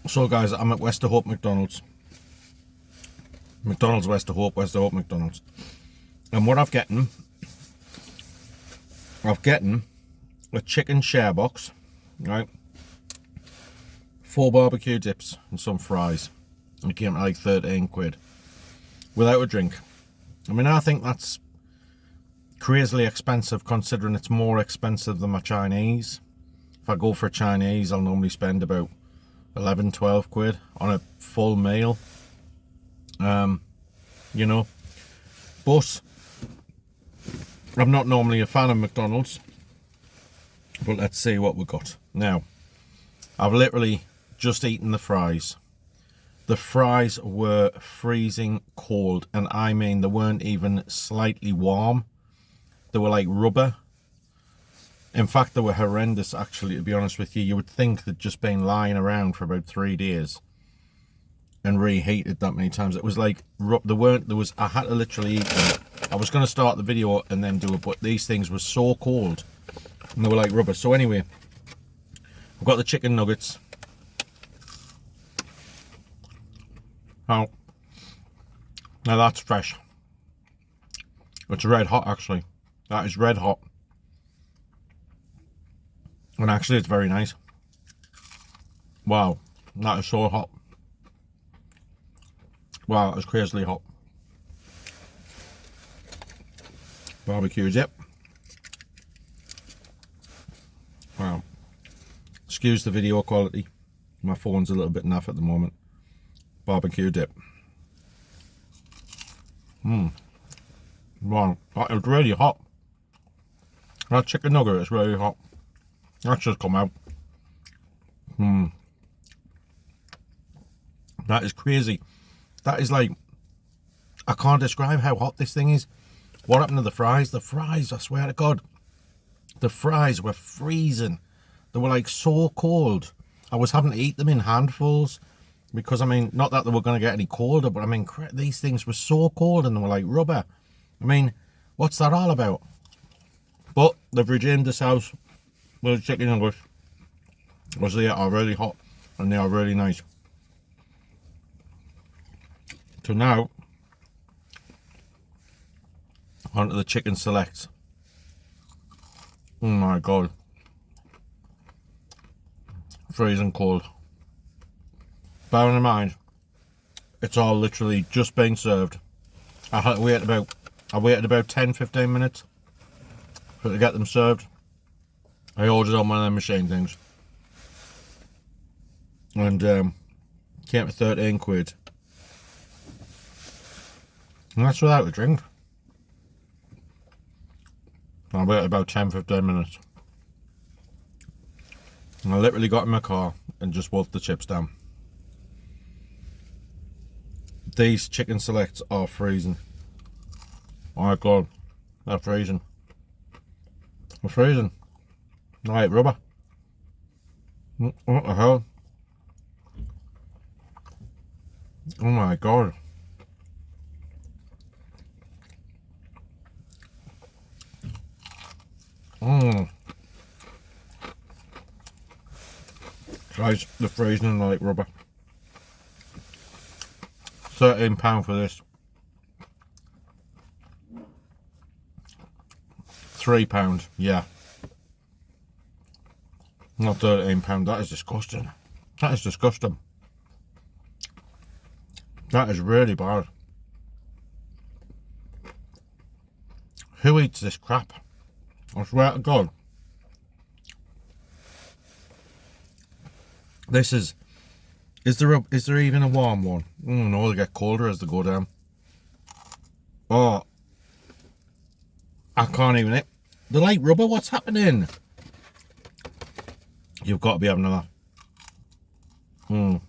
So guys, I'm at Westerhope McDonald's. McDonald's Westerhope McDonald's. And what I've gotten a chicken share box, right? 4 barbecue dips and some fries. And it came to like 13 quid. Without a drink. I mean, I think that's crazily expensive considering it's more expensive than my Chinese. If I go for Chinese, I'll normally spend about 11, 12 quid on a full meal. You know. But I'm not normally a fan of McDonald's. But let's see what we've got. Now, I've literally just eaten the fries. The fries were freezing cold, and I mean they weren't even slightly warm. They were like rubber. In fact, they were horrendous, actually, to be honest with you. You would think they'd just been lying around for about 3 days and reheated that many times. It was like, I had to literally eat them. I was going to start the video and then do it, but these things were so cold and they were like rubber. So anyway, I've got the chicken nuggets. Oh, now that's fresh. It's red hot, actually. That is red hot. And actually, it's very nice. Wow, that is so hot. Wow, that is crazily hot. Barbecue dip. Wow. Excuse the video quality. My phone's a little bit naff at the moment. Barbecue dip. Wow, that is really hot. That chicken nugget is really hot. That's just come out. That is crazy. That is like, I can't describe how hot this thing is. What happened to the fries? The fries, I swear to God, the fries were freezing. They were like so cold. I was having to eat them in handfuls because, I mean, not that they were going to get any colder, but I mean, these things were so cold and they were like rubber. I mean, what's that all about? But they've redeemed this house with chicken nuggets, because they are really hot and they are really nice. So now, onto the chicken selects. Oh my God. Freezing cold. Bearing in mind, it's all literally just been served. I had to wait about 10-15 minutes to get them served. I ordered on one of them machine things. And came to 13 quid. And that's without a drink. I waited about 10-15 minutes. And I literally got in my car and just wolfed the chips down. These chicken selects are freezing. Oh my God, they're freezing. They're freezing. Like rubber. What the hell? Oh my God. Guys, they're freezing like rubber. £13 for this. £3, yeah. Not £13, that is disgusting. That is disgusting. That is really bad. Who eats this crap? I swear to God. This is there even a warm one? Oh no, they get colder as they go down. Oh, I can't even eat. They're like rubber, what's happening? You've got to be having a laugh.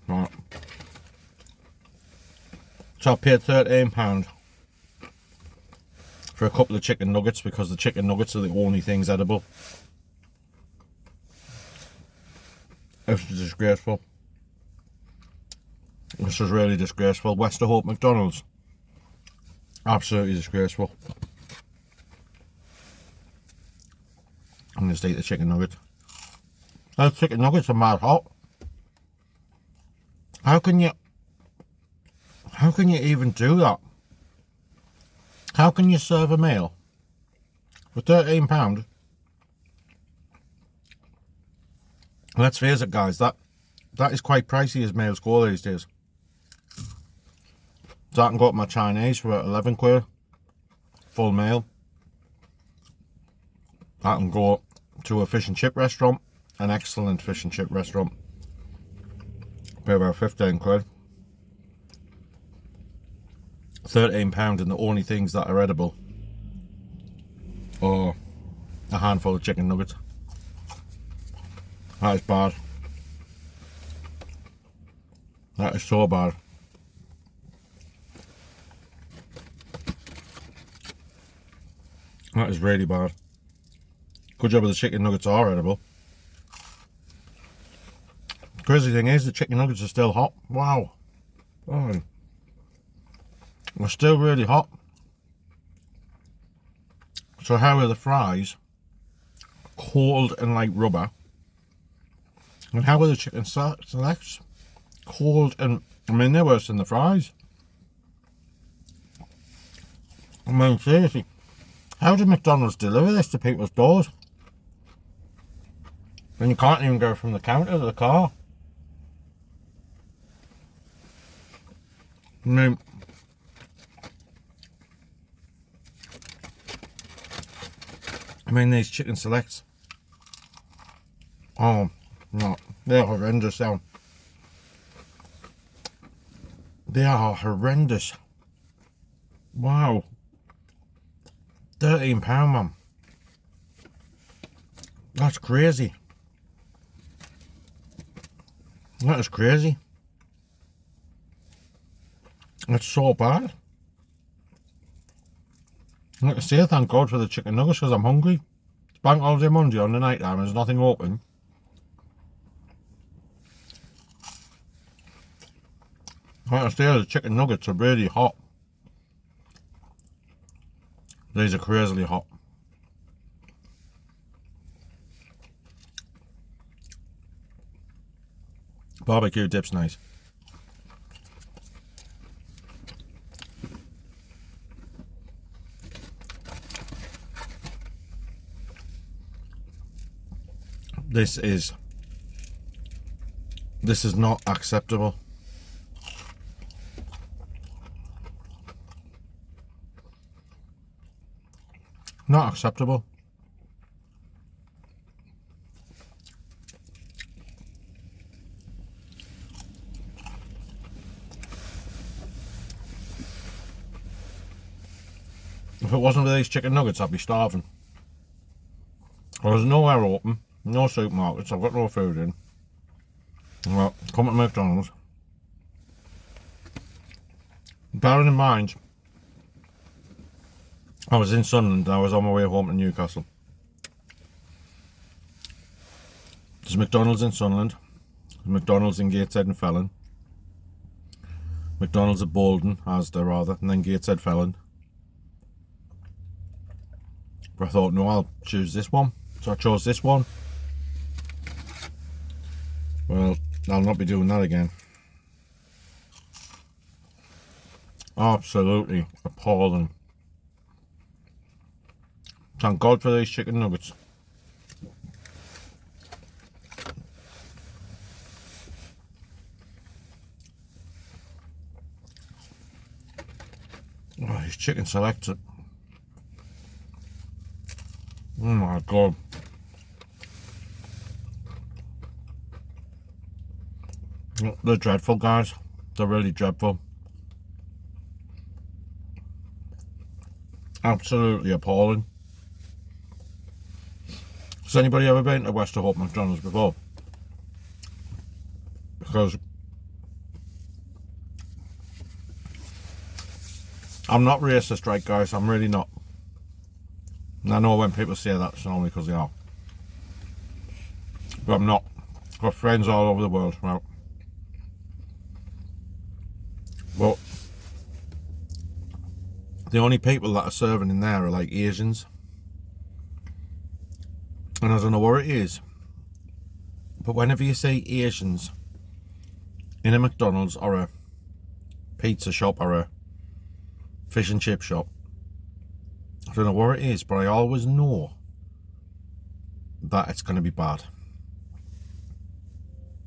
Right. So I paid £13 for a couple of chicken nuggets because the chicken nuggets are the only things edible. This is disgraceful. This is really disgraceful. Westerhope McDonald's. Absolutely disgraceful. I'm going to eat the chicken nuggets. Those chicken nuggets are mad hot. How can you even do that? How can you serve a meal for £13? Let's face it, guys, that is quite pricey as meals go these days. So I can go to my Chinese for 11 quid, full meal. I can go to a fish and chip restaurant, an excellent fish and chip restaurant, pay about 15 quid. £13, and the only things that are edible are a handful of chicken nuggets. That is bad. That is so bad. That is really bad. Good job of the chicken nuggets are edible. Crazy thing is, the chicken nuggets are still hot. Wow. Oh. They're still really hot. So how are the fries cold and like rubber? And how are the chicken selects cold and, I mean, they're worse than the fries. I mean, seriously, how did McDonald's deliver this to people's doors when you can't even go from the counter to the car? I mean these chicken selects. Oh, no, they're horrendous now. They are horrendous. Wow. £13, man. That's crazy. That is crazy. It's so bad. Like I say, thank God for the chicken nuggets because I'm hungry. It's Bank Holiday Monday on the night time, there's nothing open. Like I say, the chicken nuggets are really hot. These are crazily hot. Barbecue dip's nice. This is not acceptable. Not acceptable. If it wasn't for these chicken nuggets, I'd be starving. There's nowhere open, no supermarkets, I've got no food in. Well, come to McDonald's. Bearing in mind, I was in Sunderland, I was on my way home to Newcastle. There's McDonald's in Sunderland, there's McDonald's in Gateshead and Felon, McDonald's at Bolton, Asda rather, and then Gateshead Felon. But I thought, no, I'll choose this one. So I chose this one. Well, I'll not be doing that again. Absolutely appalling. Thank God for these chicken nuggets. Oh, these chicken selects it. Oh my God. They're dreadful, guys. They're really dreadful. Absolutely appalling. Has anybody ever been to Westerhope McDonald's before? Because I'm not racist, right, guys? I'm really not. And I know when people say that, it's only because they are. But I'm not. I've got friends all over the world, right? But the only people that are serving in there are like Asians. And I don't know what it is, but whenever you see Asians in a McDonald's or a pizza shop or a fish and chip shop, I don't know what it is, but I always know that it's going to be bad.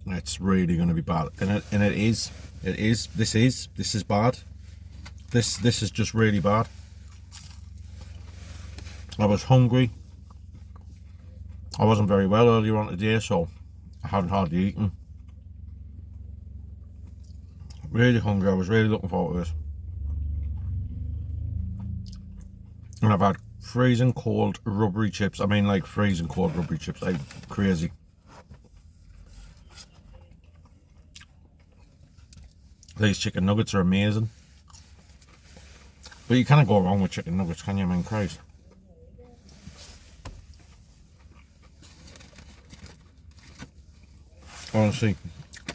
It's really going to be bad, and it is. This is bad. This is just really bad. I was hungry. I wasn't very well earlier on today, so I hadn't hardly eaten. Really hungry. I was really looking forward to this. And I've had freezing cold rubbery chips. I mean, like freezing cold rubbery chips. Like crazy. These chicken nuggets are amazing. But you can't go wrong with chicken nuggets, can you? I mean, Christ. Honestly,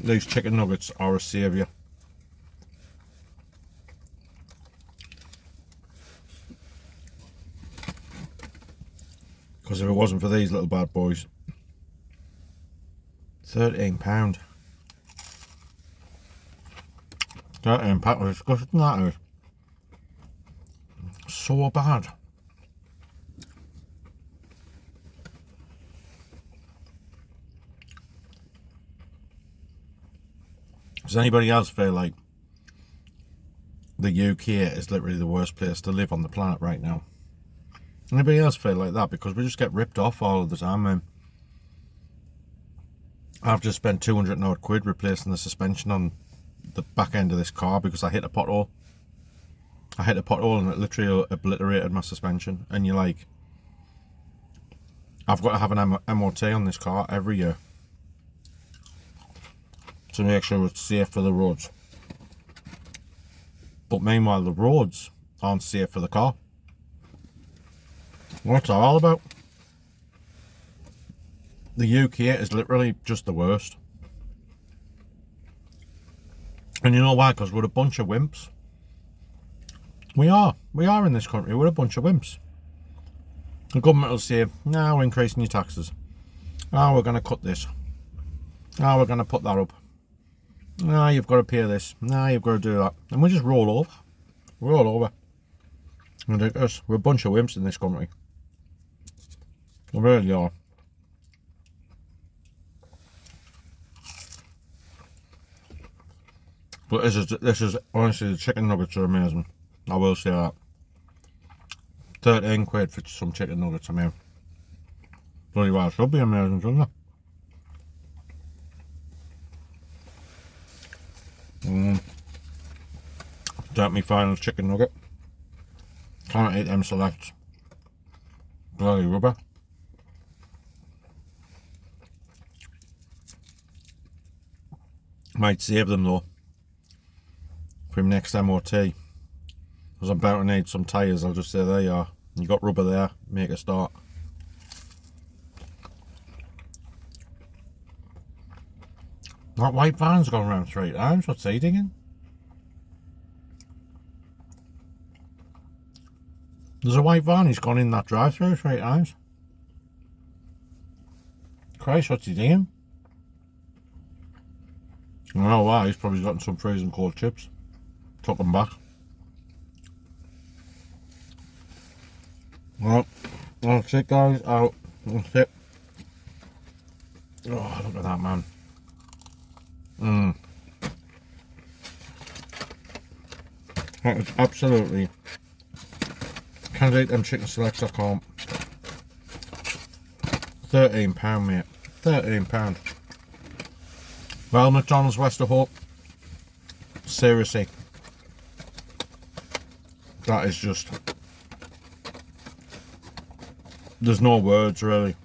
these chicken nuggets are a saviour. Because if it wasn't for these little bad boys, £13. £13 was disgusting, that is. So bad. Does anybody else feel like the UK is literally the worst place to live on the planet right now? Anybody else feel like that? Because we just get ripped off all of the time, man. I've just spent 200 odd quid replacing the suspension on the back end of this car because I hit a pothole. I hit a pothole and it literally obliterated my suspension. And you're like, I've got to have an MOT on this car every year to make sure it's safe for the roads. But meanwhile, the roads aren't safe for the car. What's that all about? The UK is literally just the worst. And you know why? Because we're a bunch of wimps. We are in this country. We're a bunch of wimps. The government will say, "No, we're increasing your taxes. Oh, we're going to cut this. Oh, we're going to put that up. No, you've got to pay this. No, you've got to do that." And we just roll over. We're all over. Ridiculous. We're a bunch of wimps in this country. We really are. But this is honestly, the chicken nuggets are amazing. I will say that. 13 quid for some chicken nuggets, I mean. Bloody well, it should be amazing, shouldn't it? That me final chicken nugget. Can't eat them selects. Bloody rubber. Might save them though for him next MOT. Because I'm about to need some tyres. I'll just say there you are. You got rubber there. Make a start. That white van's gone around 3 times. What's he digging? There's a white van. He's gone in that drive-through 3 times. Christ, what's he doing? I don't know why. He's probably gotten some freezing cold chips. Took them back. Well, that's it, guys. Out. That's it. Oh, look at that, man. That is absolutely. Can't eat them chicken selects, I can't. £13, mate. £13. Well, McDonald's Westerhope. Seriously. That is just. There's no words, really.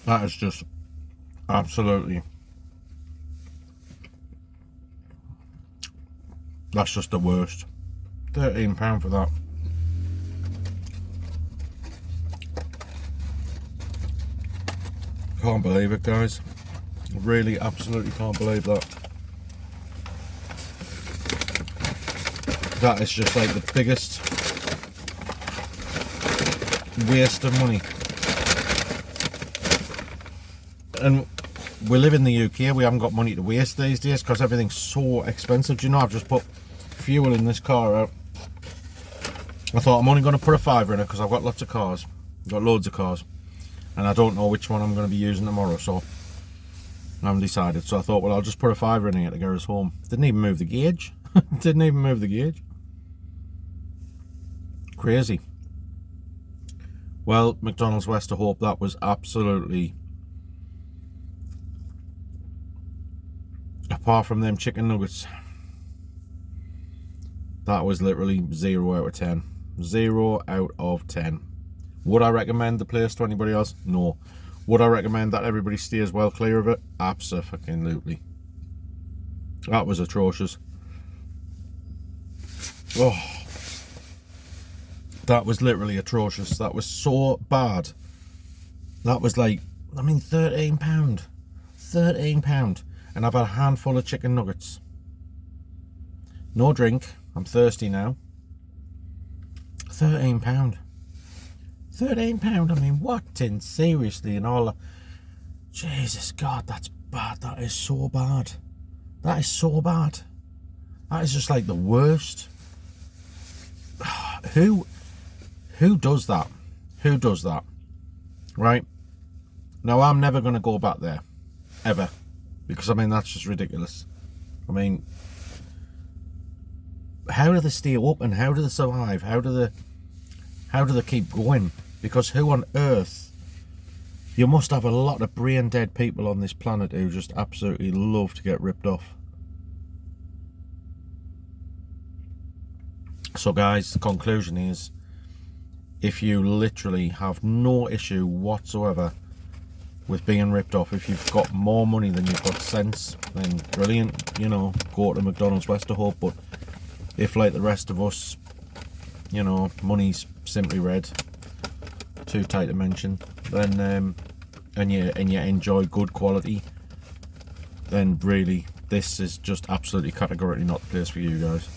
That is just absolutely. That's just the worst. £13 for that. Can't believe it, guys. Really, absolutely can't believe that. That is just like the biggest waste of money. And we live in the UK, we haven't got money to waste these days because everything's so expensive. Do you know, I've just put fuel in this car out. I thought I'm only going to put a £5 in it because I've got lots of cars. I've got loads of cars. And I don't know which one I'm going to be using tomorrow, so I haven't decided. So I thought, well, I'll just put a £5 in it to get us home. Didn't even move the gauge. Didn't even move the gauge. Crazy. Well, McDonald's Westerhope, that was absolutely... Apart from them chicken nuggets, that was literally 0 out of 10. 0 out of 10. Would I recommend the place to anybody else? No. Would I recommend that everybody steers well clear of it? Absolutely. That was atrocious. Oh, that was literally atrocious. That was so bad. That was like, I mean, £13. £13. And I've had a handful of chicken nuggets. No drink. I'm thirsty now. £13. £13. I mean, what in seriously and all that. Jesus God, that's bad. That is so bad. That is so bad. That is just like the worst. Who does that? Who does that? Right? Now, I'm never going to go back there. Ever. Because, I mean, that's just ridiculous. I mean, how do they stay open? How do they survive? How do they keep going? Because who on earth? You must have a lot of brain dead people on this planet who just absolutely love to get ripped off. So guys, the conclusion is, if you literally have no issue whatsoever with being ripped off, if you've got more money than you've got sense, then brilliant, you know, go to McDonald's Westerhope. But if, like the rest of us, you know, money's simply red, too tight to mention, then and you enjoy good quality, then really this is just absolutely categorically not the place for you guys.